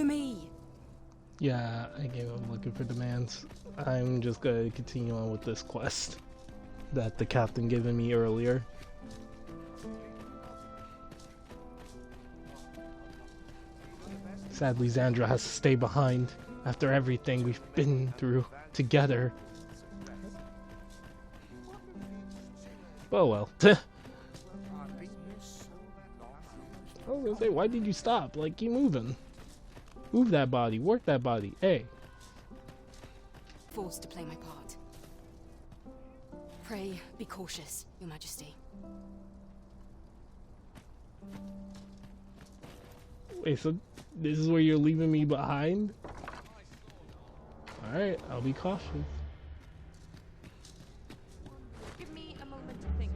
Follow me. Yeah, I gave up looking for demands. I'm just gonna continue on with this quest that the captain given me earlier. Sadly, Xandra has to stay behind after everything we've been through together. Oh well. I was gonna say, why did you stop? Like, keep moving. Move that body, work that body. Hey. Forced to play my part. Pray, be cautious, Your Majesty. Wait, so this is where you're leaving me behind? Alright, I'll be cautious. Give me a moment to think.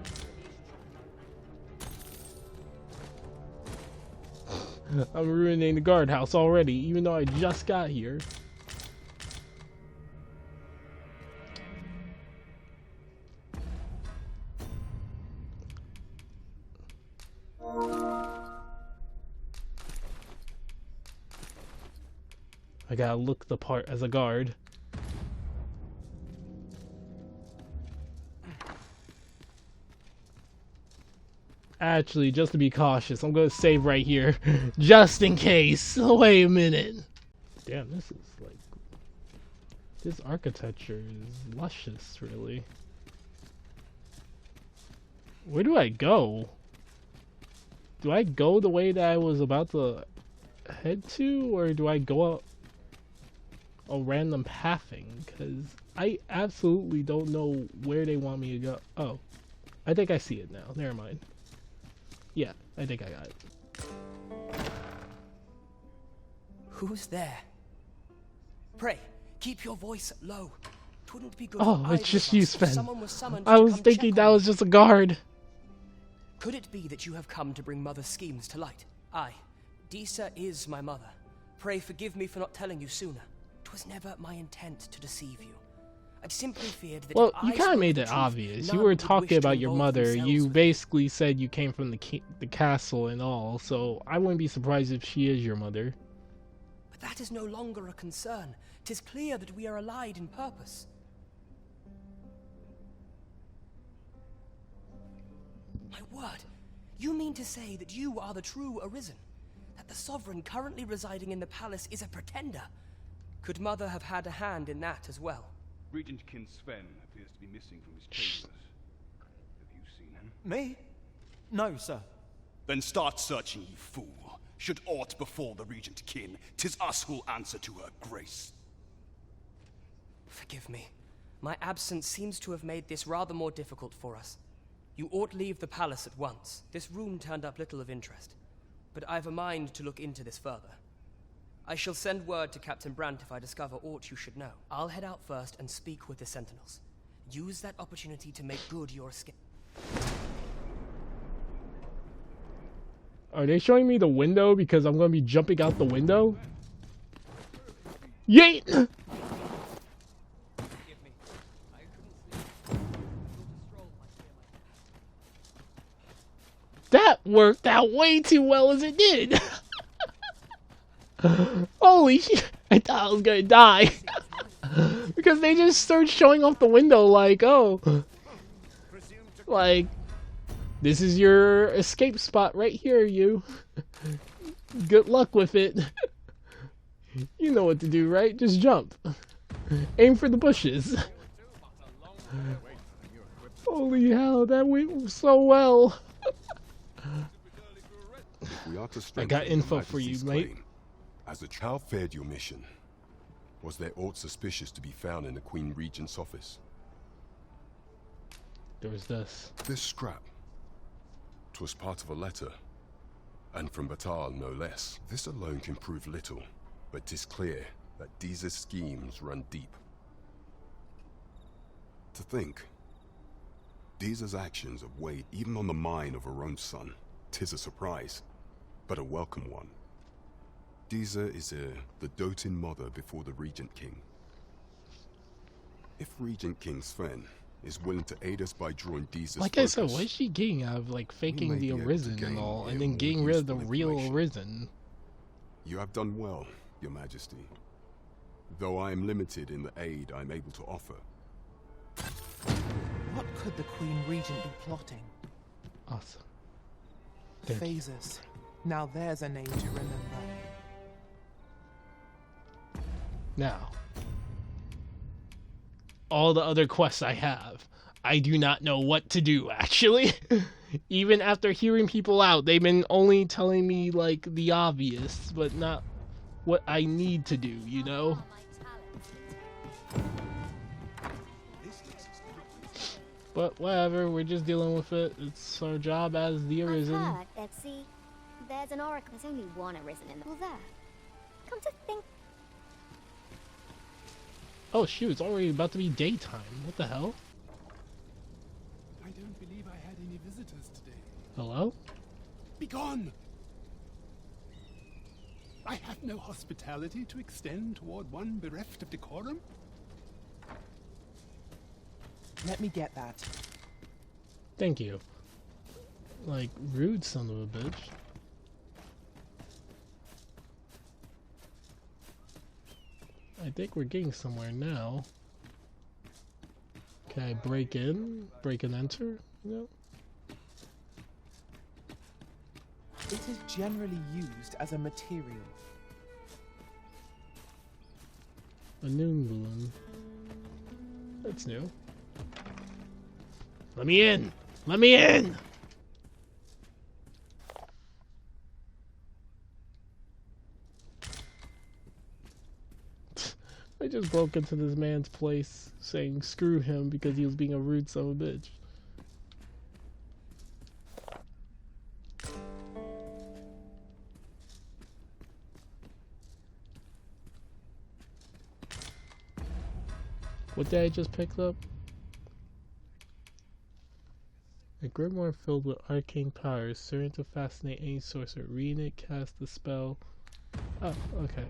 I'm ruining the guardhouse already, even though I just got here. I gotta look the part as a guard. Actually, just to be cautious, I'm gonna save right here, just in case. Wait a minute. Damn, this is like... this architecture is luscious, really. Where do I go? Do I go the way that I was about to head to, or do I go up a random pathing? Because I absolutely don't know where they want me to go. Oh, I think I see it now. Never mind. Yeah, I think I got it. Who's there? Pray, keep your voice low. Twouldn't be good Oh, for it's either just of you, us if Sven. someone was summoned I to was come thinking check that on was just a guard. Could it be that you have come to bring Mother's schemes to light? Aye, Disa is my mother. Pray forgive me for not telling you sooner. 'Twas never my intent to deceive you. I'd simply feared that Well, if you I kind of spoke made the it truth, obvious. You none were would talking wish to about your involve mother. themselves You with it. basically said you came from the castle and all, so I wouldn't be surprised if she is your mother. But that is no longer a concern. 'Tis clear that we are allied in purpose. My word, you mean to say that you are the true Arisen? That the sovereign currently residing in the palace is a pretender? Could Mother have had a hand in that as well? Regent Kin Sven appears to be missing from his chambers. Have you seen him? Me? No, sir. Then start searching, you fool. Should aught befall the Regent Kin, 'tis us who'll answer to her grace. Forgive me. My absence seems to have made this rather more difficult for us. You ought leave the palace at once. This room turned up little of interest. But I've a mind to look into this further. I shall send word to Captain Brandt if I discover aught you should know. I'll head out first and speak with the Sentinels. Use that opportunity to make good your escape. Are they showing me the window because I'm going to be jumping out the window? Yeet! Forgive me. I couldn't sleep. That worked out way too well as it did. Holy shit, I thought I was gonna die. Because they just start showing off the window like, oh, like, this is your escape spot right here, you. Good luck with it. You know what to do, right? Just jump. Aim for the bushes. Holy hell, that went so well. I got info for you, mate. As the child fared your mission, was there aught suspicious to be found in the Queen Regent's office? There was this. This scrap. 'Twas part of a letter, and from Batal no less. This alone can prove little, but 'tis clear that Disa's schemes run deep. To think, Disa's actions have weighed even on the mind of her own son. 'Tis a surprise, but a welcome one. Disa is the doting mother before the Regent King. If Regent King Sven is willing to aid us by drawing Disa's like I said, focus, what is she getting out of like faking may the be able to Arisen gain and all, and real then getting rid of the useful real information. Arisen? You have done well, Your Majesty. Though I am limited in the aid I'm able to offer. What could the Queen Regent be plotting? Awesome. Thank you. Phasers. Now there's a name to remember. Now, all the other quests I have, I do not know what to do, actually. Even after hearing people out, they've been only telling me, like, the obvious, but not what I need to do, you know? But whatever, we're just dealing with it. It's our job as the Arisen. I've heard that, see, there's an oracle. There's only one Arisen in the... Well, there. Come to think... Oh shoot, it's already about to be daytime. What the hell? I don't believe I had any visitors today. Hello? Begone! I have no hospitality to extend toward one bereft of decorum. Let me get that. Thank you. Like, rude son of a bitch. I think we're getting somewhere now. Can I break in? Break and enter? You know? It is generally used as a material. A noon balloon. That's new. Let me in! Let me in! I just broke into this man's place saying screw him because he was being a rude son of a bitch. What did I just pick up? A grimoire filled with arcane powers, certain to fascinate any sorcerer. Reading it, cast the spell. Oh, okay.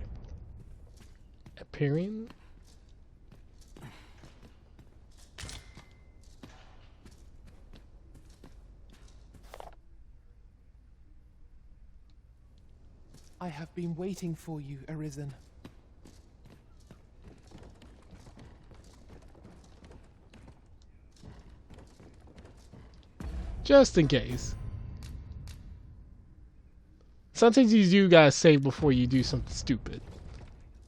Appearing? I have been waiting for you, Arisen. Just in case. Sometimes you do gotta save before you do something stupid.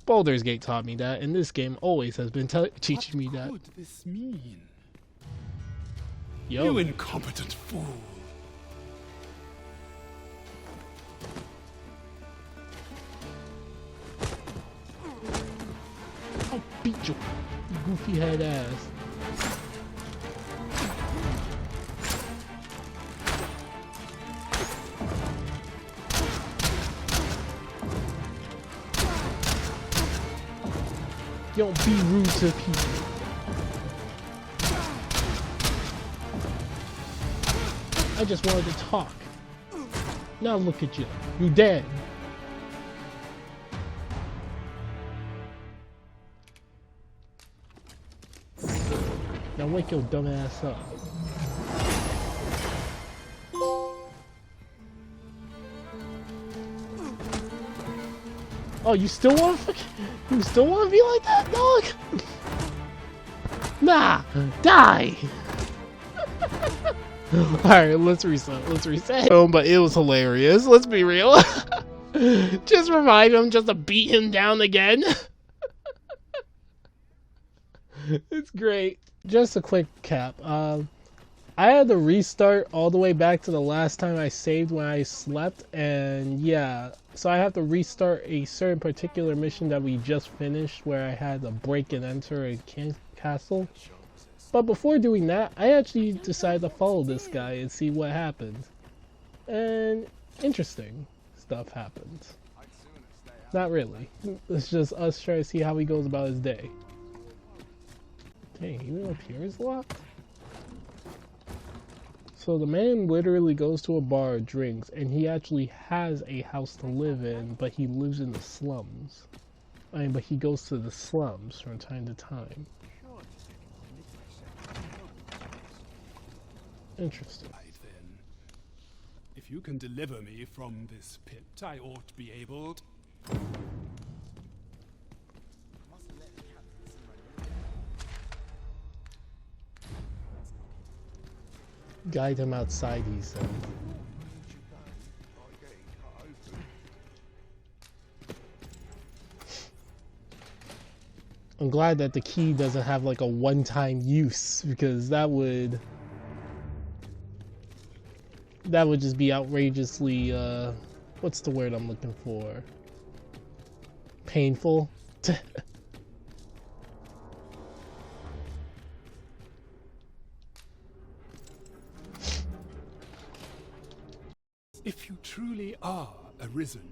Baldur's Gate taught me that, and this game always has been teaching me that. What could this mean? Yo. You incompetent fool! I'll beat your goofy head ass. Don't be rude to people. I just wanted to talk. Now look at you. You dead. Now wake your dumb ass up. Oh, you still want to be like that, dog? Nah, die. Alright, let's reset. But it was hilarious, let's be real. Just revive him just to beat him down again. It's great. Just a quick cap. I had to restart all the way back to the last time I saved when I slept, and yeah, so I have to restart a certain particular mission that we just finished where I had to break and enter a castle. But before doing that, I actually decided to follow this guy and see what happens. And interesting stuff happens. Not really. It's just us trying to see how he goes about his day. Dang, even up here is locked? So the man literally goes to a bar, drinks, and he actually has a house to live in, but he lives in the slums. But he goes to the slums from time to time. Interesting. Right then. If you can deliver me from this pit, I ought to be able to... Guide him outside, he said. I'm glad that the key doesn't have like a one-time use, because that would just be outrageously what's the word I'm looking for? Painful. If you truly are arisen,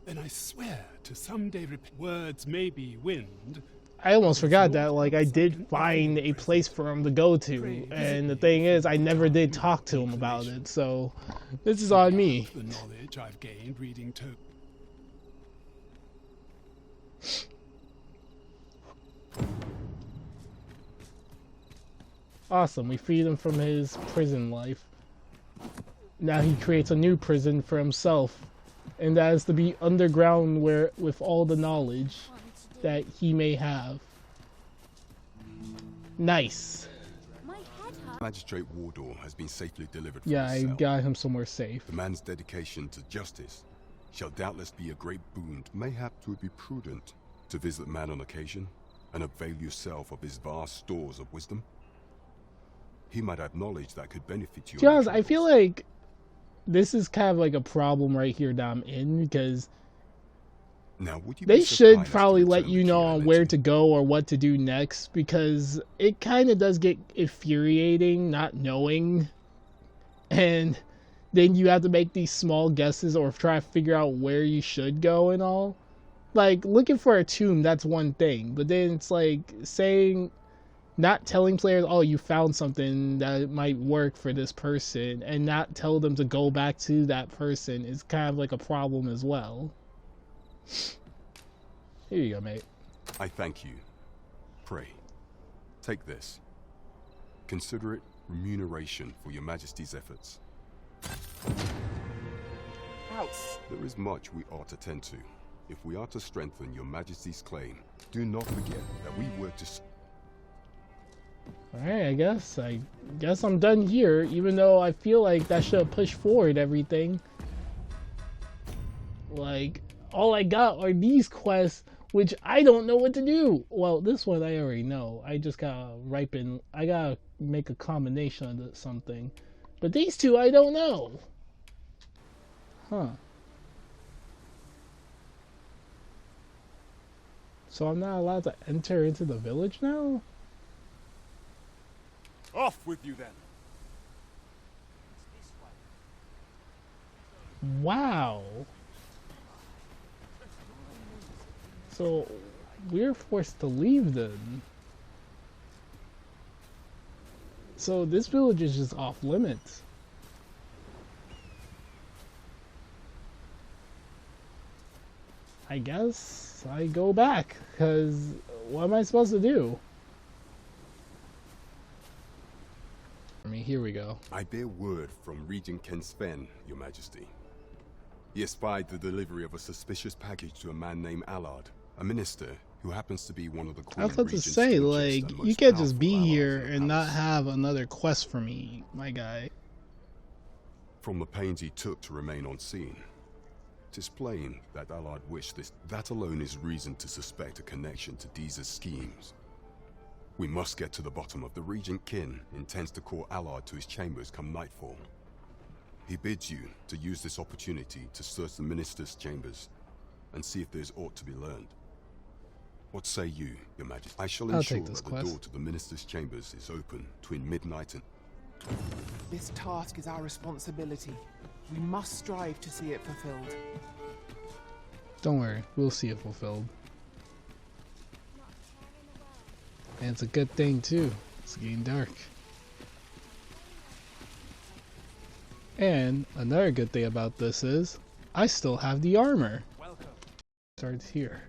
then I swear to someday words may be wind. I almost forgot that, like, I did find a place for him to go to, and the thing is, I never did talk to him about it, so this is on me. The knowledge I've gained reading Awesome, we freed him from his prison life. Now he creates a new prison for himself, and that is to be underground, where with all the knowledge that he may have. Nice. Magistrate Wardor has been safely delivered from Yeah, his I cell. got him somewhere safe. The man's dedication to justice shall doubtless be a great boon. Mayhap 'twould be prudent to visit the man on occasion and avail yourself of his vast stores of wisdom. He might have knowledge that could benefit you. To be honest, I feel like this is kind of like a problem right here that I'm in, because now, would you they be should surprised probably to let return you the know key I on lent where you? to go or what to do next, because it kind of does get infuriating not knowing, and then you have to make these small guesses or try to figure out where you should go and all. Like, looking for a tomb, that's one thing, but then it's like saying, not telling players, oh, you found something that might work for this person, and not tell them to go back to that person is kind of like a problem as well. Here you go, mate. I thank you. Pray, take this. Consider it remuneration for your Majesty's efforts. Ouch. There is much we ought to tend to. If we are to strengthen your Majesty's claim, do not forget that we work to... Alright, I guess I'm done here, even though I feel like that should have pushed forward everything. Like, all I got are these quests, which I don't know what to do. Well, this one I already know. I just gotta I gotta make a combination of something. But these two I don't know. Huh. So I'm not allowed to enter into the village now? Off with you then. Wow. So we're forced to leave then. So this village is just off limits. I guess I go back, because what am I supposed to do? Here we go. I bear word from Regent Ken Sven, Your Majesty. He espied the delivery of a suspicious package to a man named Allard, a minister who happens to be one of the I was about to Regent's say, richest like, and you most can't just powerful be allies here in the and not palace. have another quest for me, my guy. From the pains he took to remain on scene, 'tis plain that Allard wished this. That alone is reason to suspect a connection to Deeza's schemes. We must get to the bottom of the Regent Kin intends to call Allard to his chambers come nightfall. He bids you to use this opportunity to search the minister's chambers and see if there's aught to be learned. What say you, Your Majesty? I shall I'll ensure take this that the quest. door to the minister's chambers is open between midnight and... This task is our responsibility. We must strive to see it fulfilled. Don't worry, we'll see it fulfilled. And it's a good thing too. It's getting dark. And another good thing about this is I still have the armor. Welcome. Starts here.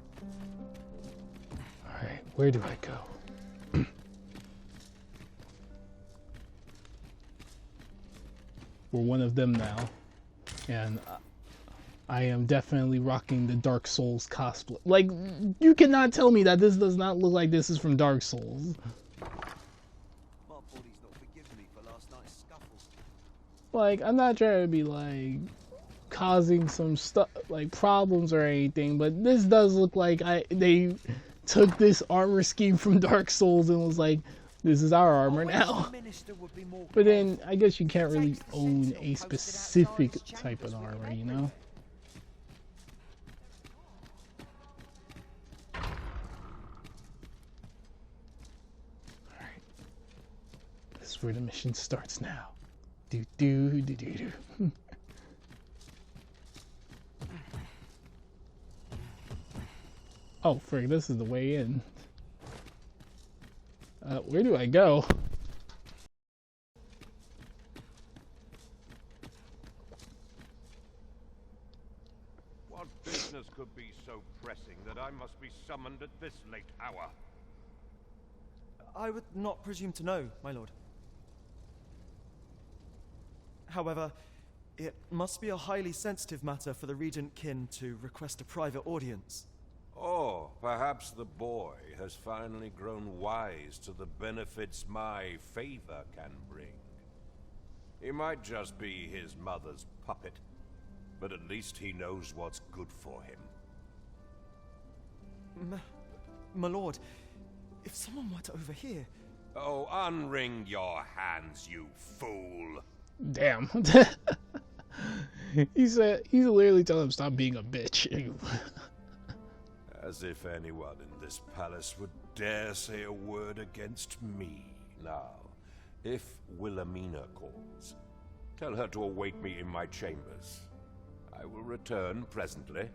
Alright, where do I go? We're one of them now. And I am definitely rocking the Dark Souls cosplay. Like, you cannot tell me that this does not look like this is from Dark Souls. My body's not forgiving me for last night's scuffle. Like, I'm not trying to be like causing some stuff like problems or anything, but this does look like they took this armor scheme from Dark Souls and was like, this is our armor now. But then I guess you can't really own a specific type of armor, you know? Alright. This is where the mission starts now. Do do do do do. Oh, frick, this is the way in. Where do I go? What business could be so pressing that I must be summoned at this late hour? I would not presume to know, my lord. However, it must be a highly sensitive matter for the Regent Kin to request a private audience. Or perhaps the boy has finally grown wise to the benefits my favor can bring. He might just be his mother's puppet, but at least he knows what's good for him. My lord, if someone were to overhear... Oh, unring your hands, you fool! Damn. He's literally telling him stop being a bitch. As if anyone in this palace would dare say a word against me. Now, if Wilhelmina calls, tell her to await me in my chambers. I will return presently.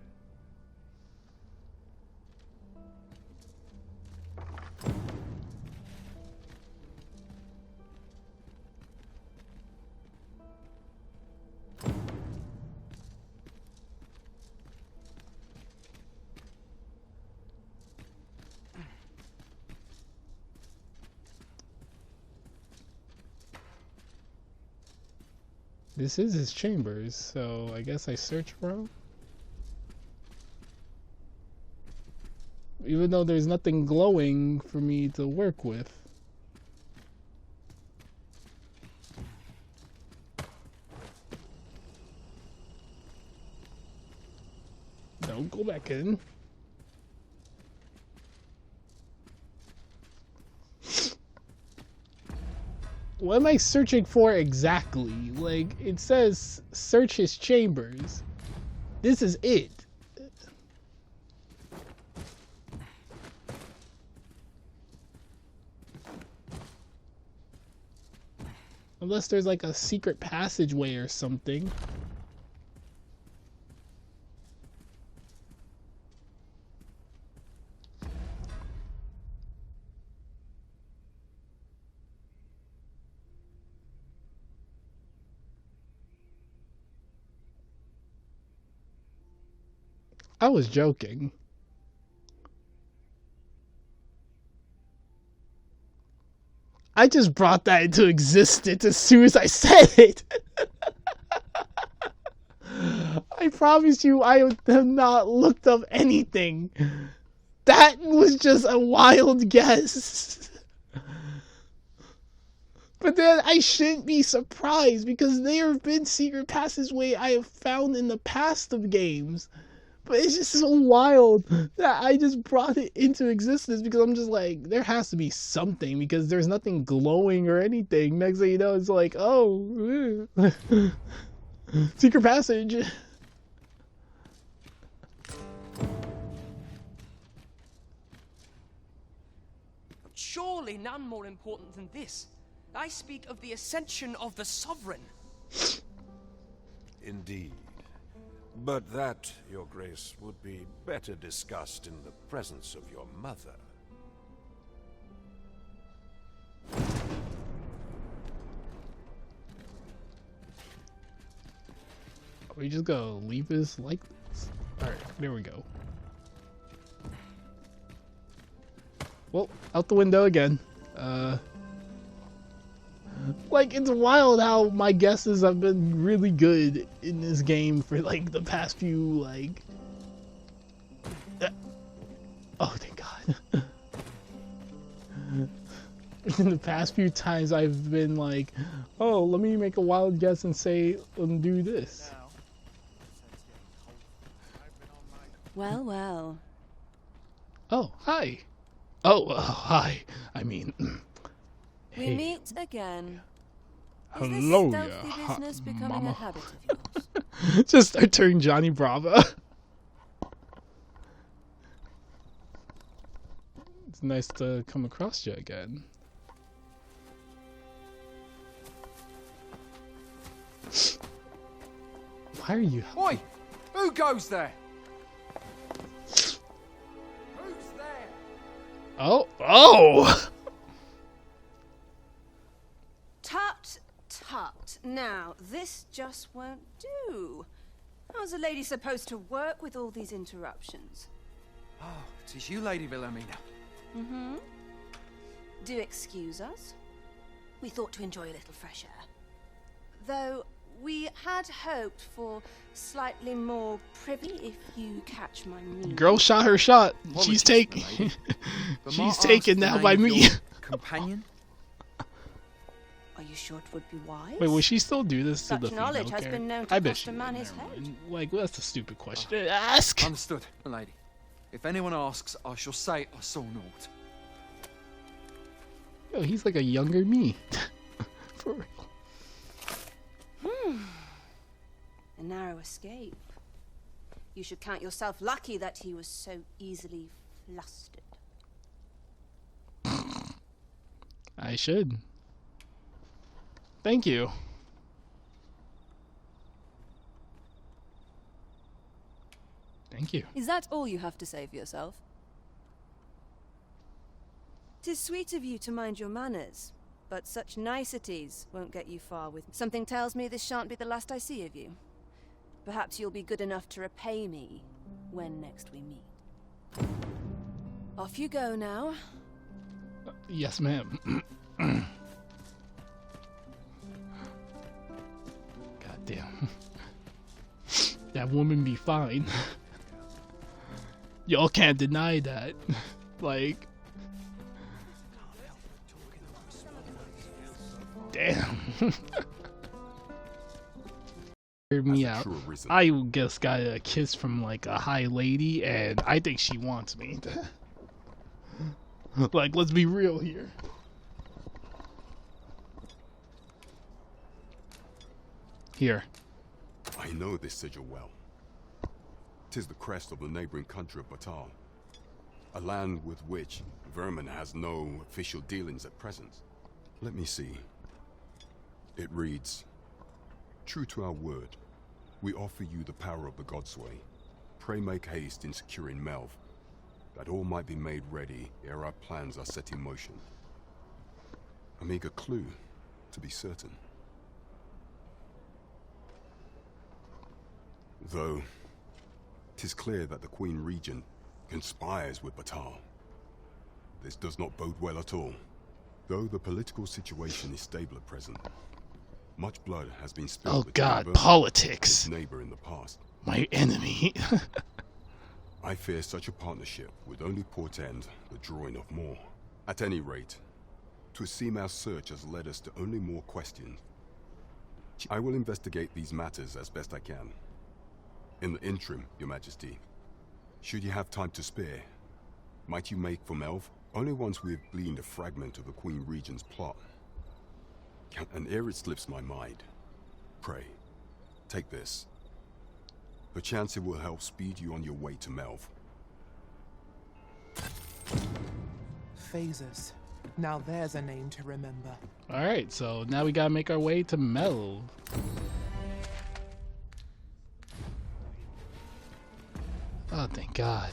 This is his chambers, so I guess I search for him. Even though there's nothing glowing for me to work with. Don't go back in. What am I searching for exactly? Like, it says search his chambers. This is it. Unless there's like a secret passageway or something. I was joking. I just brought that into existence as soon as I said it. I promise you I have not looked up anything. That was just a wild guess. But then I shouldn't be surprised because there have been secret passageway I have found in the past of games. But it's just so wild that I just brought it into existence because I'm just like, there has to be something because there's nothing glowing or anything. Next thing you know, it's like, oh, secret passage. Surely none more important than this. I speak of the ascension of the Sovereign. Indeed. But that, Your Grace, would be better discussed in the presence of your mother. Are we just gonna leave this like this? Alright, there we go. Well, out the window again. Like, it's wild how my guesses have been really good in this game for, like, the past few, like... Oh, thank God. in the past few times I've been like, oh, let me make a wild guess and say, do this. Well, well. Oh, hi. Oh, hi. I mean, We hey. meet again. Is Hello, this yeah, stealthy hot business becoming mama. a habit of yours? Just start turning Johnny Bravo. It's nice to come across you again. Why are you? Oi! Who goes there? Who's there? Oh, oh! Tut, tut. Now, this just won't do. How's a lady supposed to work with all these interruptions? Oh, it is you, Lady Wilhelmina. Mm-hmm. Do excuse us. We thought to enjoy a little fresh air. Though, we had hoped for slightly more privy, if you catch my meaning. Girl shot her shot. She's Apologies, taken. lady, but She's might I ask taken the now name by of me. your companion? Are you sure it would be wise? Wait, will she still do this to Such the female knowledge has character? been known to I bet cost she a man would, his never head. mind. Like, that's a stupid question to ask. Understood, my lady. If anyone asks, I shall say I saw naught. Yo, he's like a younger me. For real. A narrow escape. You should count yourself lucky that he was so easily flustered. I should. Thank you. Thank you. Is that all you have to say for yourself? 'Tis sweet of you to mind your manners, but such niceties won't get you far with me. Something tells me this shan't be the last I see of you. Perhaps you'll be good enough to repay me when next we meet. Off you go now. Yes, ma'am. Goddamn. That woman be fine. Y'all can't deny that. Like, damn. Hear me out. I just got a kiss from like a high lady, and I think she wants me. Like, let's be real here. Here. I know this sigil well. 'Tis the crest of the neighboring country of Batal, a land with which Vermin has no official dealings at present. Let me see. It reads, "True to our word, we offer you the power of the Godsway. Pray make haste in securing Melv, that all might be made ready ere our plans are set in motion." A meager clue, to be certain. Though, 'tis clear that the Queen Regent conspires with Batal. This does not bode well at all. Though the political situation is stable at present, much blood has been spilled. Oh between God, Vermin politics. and his neighbor in the past. My enemy. I fear such a partnership would only portend the drawing of more. At any rate, 'twould seem our search has led us to only more questions. I will investigate these matters as best I can. In the interim, Your Majesty, should you have time to spare, might you make for Melv? Only once we have gleaned a fragment of the Queen Regent's plot. And ere it slips my mind, pray, take this. Perchance it will help speed you on your way to Melv. Phasers. Now there's a name to remember. Alright, so now we gotta make our way to Melv. Oh, thank God.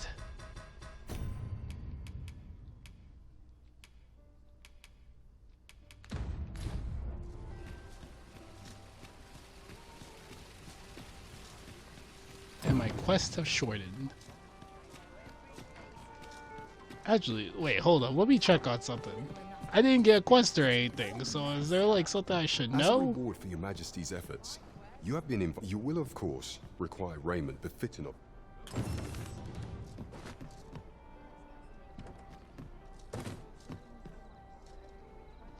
And my quests have shortened. Actually, wait, hold on. Let me check on something. I didn't get a quest or anything, so is there like something I should As a know? reward for Your Majesty's efforts, you have been invited. You will, of course, require raiment befitting of.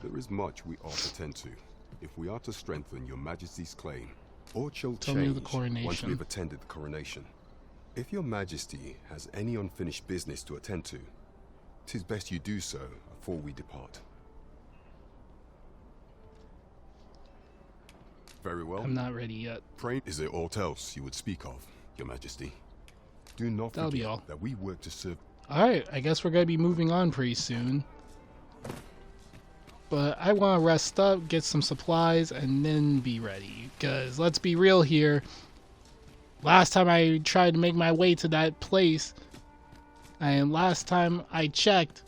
There is much we ought to tend to, if we are to strengthen your majesty's claim. Or shall Tell me the change coronation. once we've attended the coronation. If your majesty has any unfinished business to attend to, 'tis best you do so before we depart. Very well. I'm not ready yet. Pray, is there aught else you would speak of, your majesty? Do not That'll be forget all. that we work to serve. Alright, I guess we're gonna be moving on pretty soon. But I want to rest up, get some supplies, and then be ready. Because let's be real here. Last time I tried to make my way to that place, and last time I checked,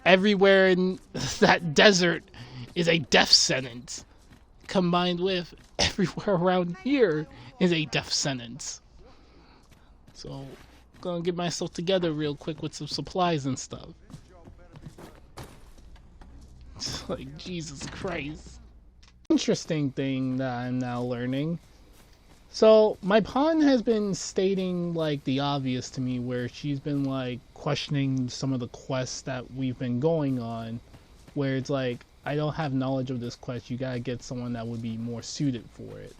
everywhere in that desert is a death sentence. Combined with everywhere around here is a death sentence. So, I'm gonna get myself together real quick with some supplies and stuff. It's like, Jesus Christ. Interesting thing that I'm now learning. So, my pawn has been stating, like, the obvious to me, where she's been, like, questioning some of the quests that we've been going on, where it's like, I don't have knowledge of this quest, you gotta get someone that would be more suited for it.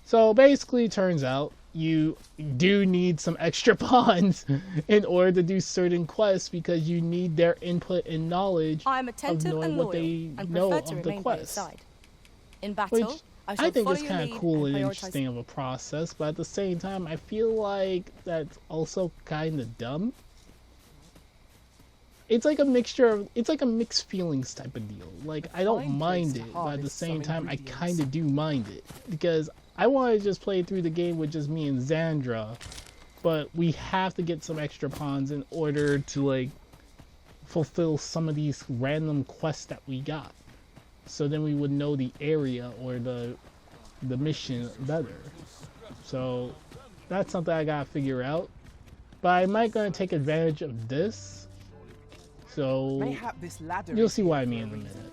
So, basically, it turns out, you do need some extra pawns in order to do certain quests, because you need their input and knowledge I am of attentive knowing and what loyal, they and know prefer to of the remain by your quest. side. In battle, Which I shall I think follow is your kind lead of cool and prioritize- interesting of a process, but at the same time, I feel like that's also kind of dumb. It's like a mixture of, it's like a mixed feelings type of deal. Like, I don't mind it, but at the same time, I kind of do mind it. Because I want to just play through the game with just me and Xandra, but we have to get some extra pawns in order to, like, fulfill some of these random quests that we got. So then we would know the area or the mission better. So that's something I gotta figure out. But I might gonna take advantage of this. So Mayhap this ladder you'll is see here what I for mean a in a reason.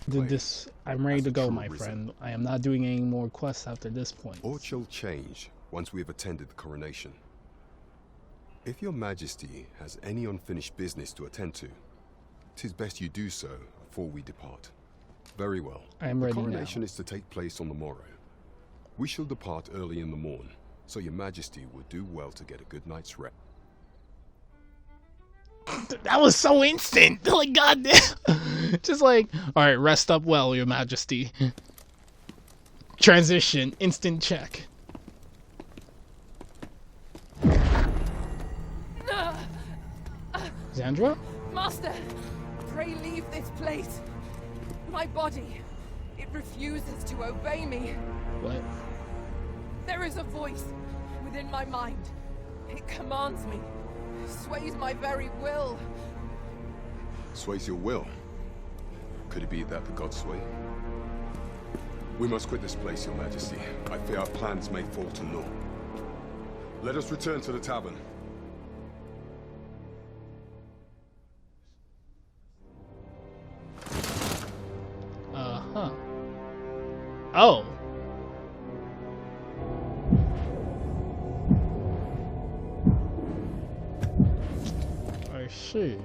minute. I'm ready to go, my true friend. I am not doing any more quests after this point. Or shall change once we have attended the coronation. If your majesty has any unfinished business to attend to, 'tis best you do so before we depart. Very well. I am ready The now. coronation is to take place on the morrow. We shall depart early in the morn, so your majesty would do well to get a good night's rest. That was so instant! Like, goddamn! Just like, alright, rest up well, your majesty. Transition, instant check. Xandra? Master, pray leave this place. My body, it refuses to obey me. What? There is a voice within my mind. It commands me, sways my very will. Sways your will? Could it be that the gods sway? We must quit this place, your majesty. I fear our plans may fall to naught. Let us return to the tavern. Uh-huh. Oh. I see.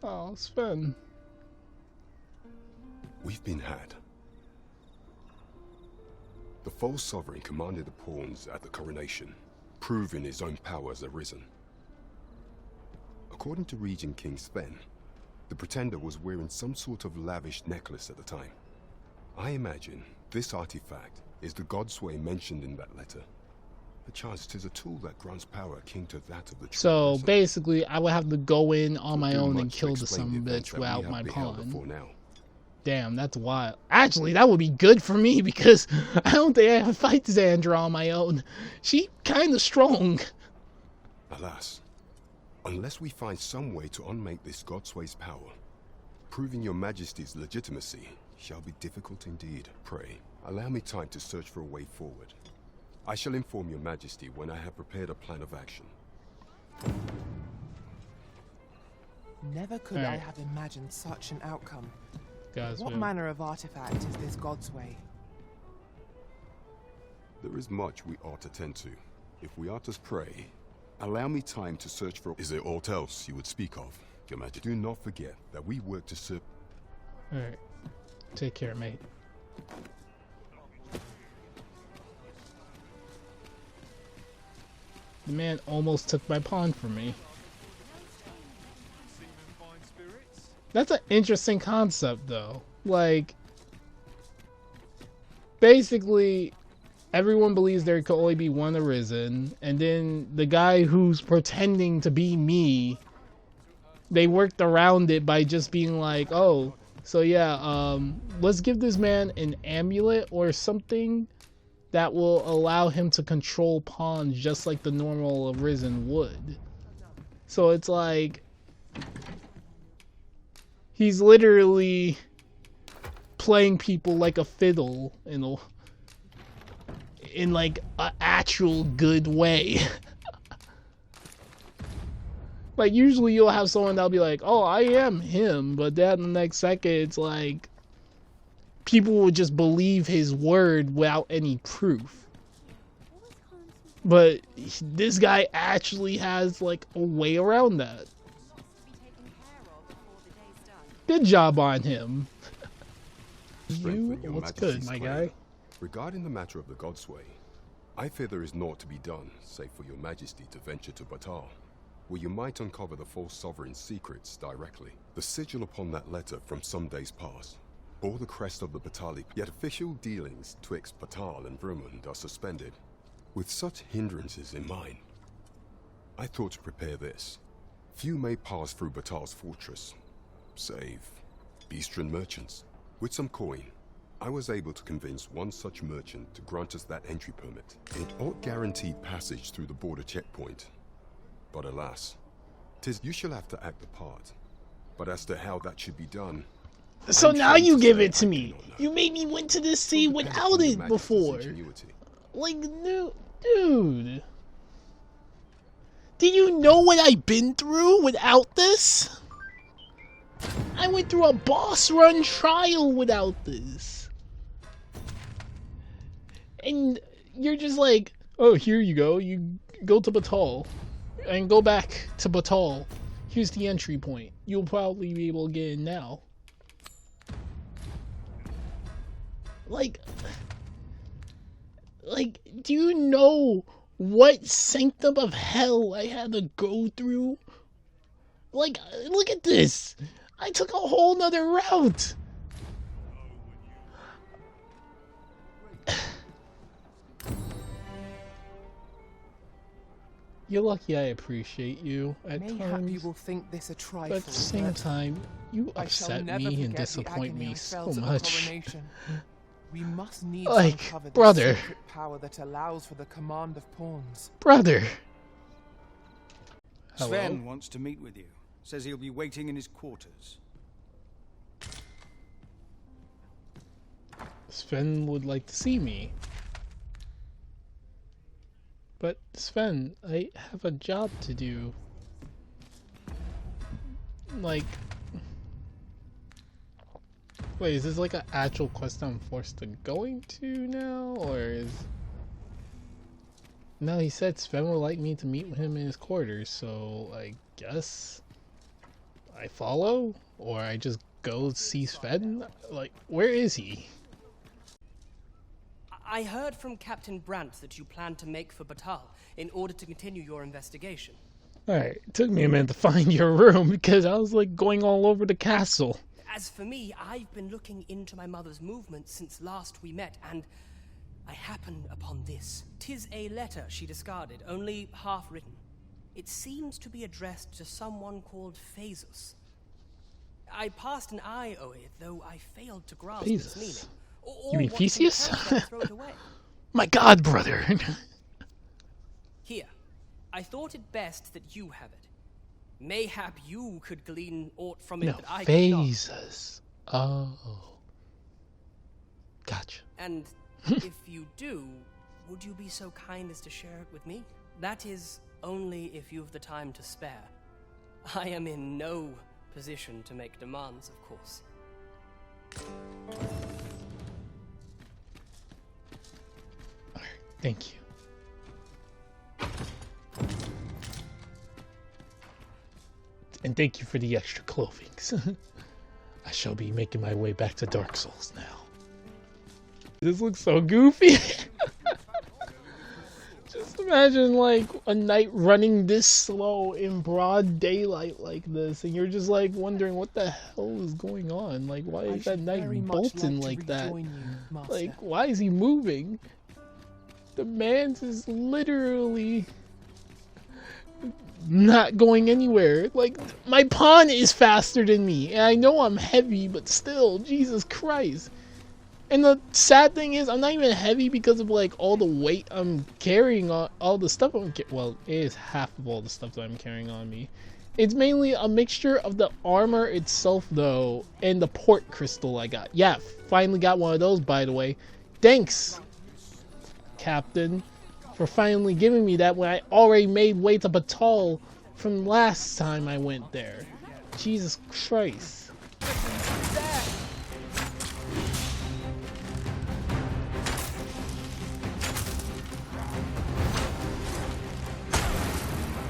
Oh, Sven. We've been had. The false sovereign commanded the pawns at the coronation, proving his own power has arisen. According to Regent King Sven, the pretender was wearing some sort of lavish necklace at the time. I imagine this artifact is the Godsway mentioned in that letter. Perchance 'tis a tool that grants power akin to that of the true So person. basically, I would have to go in on my Do own and much to kill the explain son of a events bitch that we without have my beheld pawn. before now. Damn, that's wild. Actually, that would be good for me because I don't think I can fight Xandra on my own. She kinda strong. Alas, unless we find some way to unmake this Godsway's power, proving your majesty's legitimacy shall be difficult indeed. Pray, allow me time to search for a way forward. I shall inform your majesty when I have prepared a plan of action. Never could I Alright. have imagined such an outcome. Guys, What man. manner of artifact is this God's way? There is much we ought to tend to. If we are to pray, allow me time to search for... Is there aught else you would speak of, Your Majesty? Do not forget that we work to serve... Alright. Take care, mate. The man almost took my pawn from me. That's an interesting concept, though. Like, basically, everyone believes there could only be one Arisen, and then the guy who's pretending to be me, they worked around it by just being like, oh, so yeah, let's give this man an amulet or something that will allow him to control pawns just like the normal Arisen would. So it's like, he's literally playing people like a fiddle in like an actual good way. Like, usually you'll have someone that'll be like, oh, I am him, but then the next second it's like people will just believe his word without any proof. But this guy actually has like a way around that. Good job on him. You, what's good, my guy? Regarding the matter of the Godsway, I fear there is naught to be done, save for your majesty to venture to Batal, where you might uncover the false sovereign's secrets directly. The sigil upon that letter from some days past bore the crest of the Batali, yet official dealings twixt Batal and Vermund are suspended. With such hindrances in mind, I thought to prepare this. Few may pass through Batal's fortress, save Beastren merchants. With some coin, I was able to convince one such merchant to grant us that entry permit. It ought guaranteed passage through the border checkpoint. But alas, 'tis you shall have to act the part. But as to how that should be done... So now you give it to me. You made me went to this sea without it before. Like, no, dude. Did you know what I've been through without this? I went through a boss run trial without this. And you're just like, oh, here you go. You go to Batal. And go back to Batal. Here's the entry point. You'll probably be able to get in now. Like, do you know what sanctum of hell I had to go through? Like, look at this. I took a whole nother route. You're lucky I appreciate you at times, you will think this a trifle, but at the same time, you upset me and disappoint me so much. We must need like, uncover the brother. secret power that allows for the command of pawns. Brother. Sven Hello? wants to meet with you. Says he'll be waiting in his quarters. Sven would like to see me. But Sven, I have a job to do. Like... Wait, is this like an actual quest I'm forced to going to now? Or is... No, he said Sven would like me to meet with him in his quarters, so I guess... I follow? Or I just go see Sven? Like, where is he? I heard from Captain Brandt that you plan to make for Batal in order to continue your investigation. Alright, it took me a minute to find your room because I was like going all over the castle. As for me, I've been looking into my mother's movements since last we met, and I happened upon this. 'Tis a letter she discarded, only half written. It seems to be addressed to someone called Phaesus. I passed an eye over it, though I failed to grasp its meaning. You mean Theseus? Throw it away. My god, brother! Here, I thought it best that you have it. Mayhap you could glean aught from it that I could not. Phaesus. Oh. Gotcha. And if you do, would you be so kind as to share it with me? That is only if you have the time to spare. I am in no position to make demands, of course. Thank you. And thank you for the extra clothing. I shall be making my way back to Dark Souls now. This looks so goofy. Just imagine like a knight running this slow in broad daylight like this, and you're just like wondering what the hell is going on. Like, why is that knight bolting like that? Like, why is he moving? The man's is literally not going anywhere. Like, my pawn is faster than me, and I know I'm heavy, but still, Jesus Christ. And the sad thing is, I'm not even heavy because of like all the weight I'm carrying on, all the stuff I'm well, it is half of all the stuff that I'm carrying on me. It's mainly a mixture of the armor itself though, and the port crystal I got. Yeah, finally got one of those, by the way. Thanks, Captain, for finally giving me that when I already made way to Batal from last time I went there. Jesus Christ.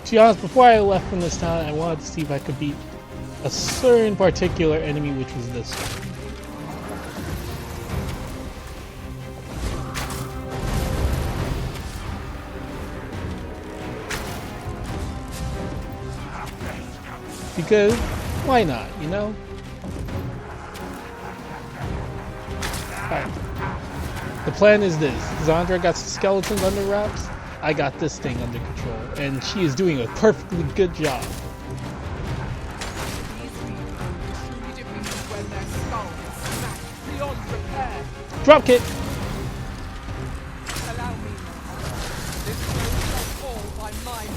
To be honest, before I left from this town, I wanted to see if I could beat a certain particular enemy, which was this one. Because, why not, you know? Alright. The plan is this. Zandra got some skeletons under wraps. I got this thing under control, and she is doing a perfectly good job. Drop kick!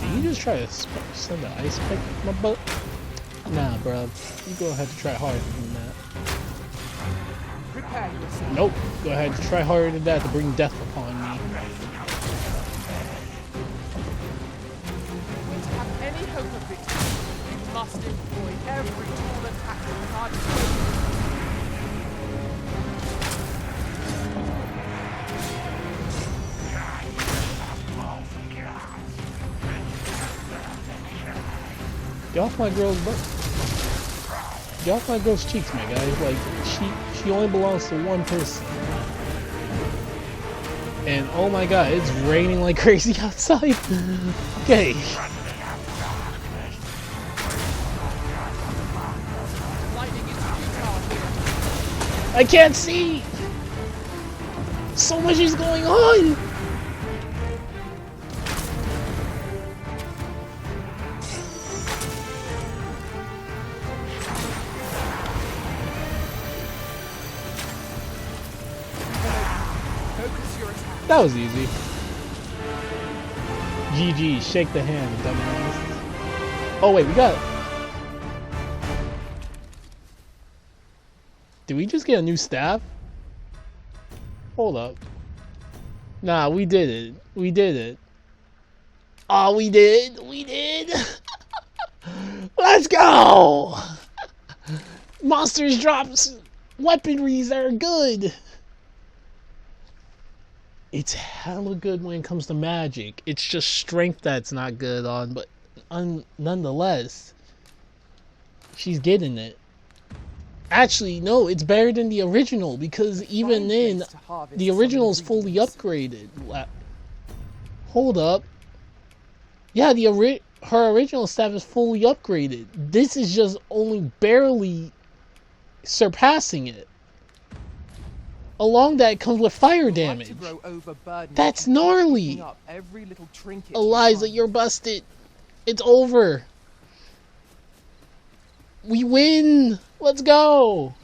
Did you just try to send an ice pick at my butt? Nah, bruh. You go ahead and try harder than that. Nope. Go ahead and try harder than that to bring death upon me. Must employ every tool and tactic card. Get off my girl's butt. Get off my girl's cheeks, my guy. Like, she only belongs to one person. And oh my god, it's raining like crazy outside. Okay. I can't see! So much is going on! That was easy. GG, shake the hand, dumbass. Oh wait, we got it. Did we just get a new staff? Hold up. Nah, we did it. We did it. Oh, we did. We did. Let's go. Monsters drops weaponries that are good. It's hella good when it comes to magic. It's just strength that's not good on, but nonetheless, she's getting it. Actually, no, it's better than the original, because even then, the original is fully upgraded. Hold up. Yeah, her original staff is fully upgraded. This is just only barely surpassing it. Along that, it comes with fire damage. That's gnarly. Eliza, you're busted. It's over. We win! Let's go!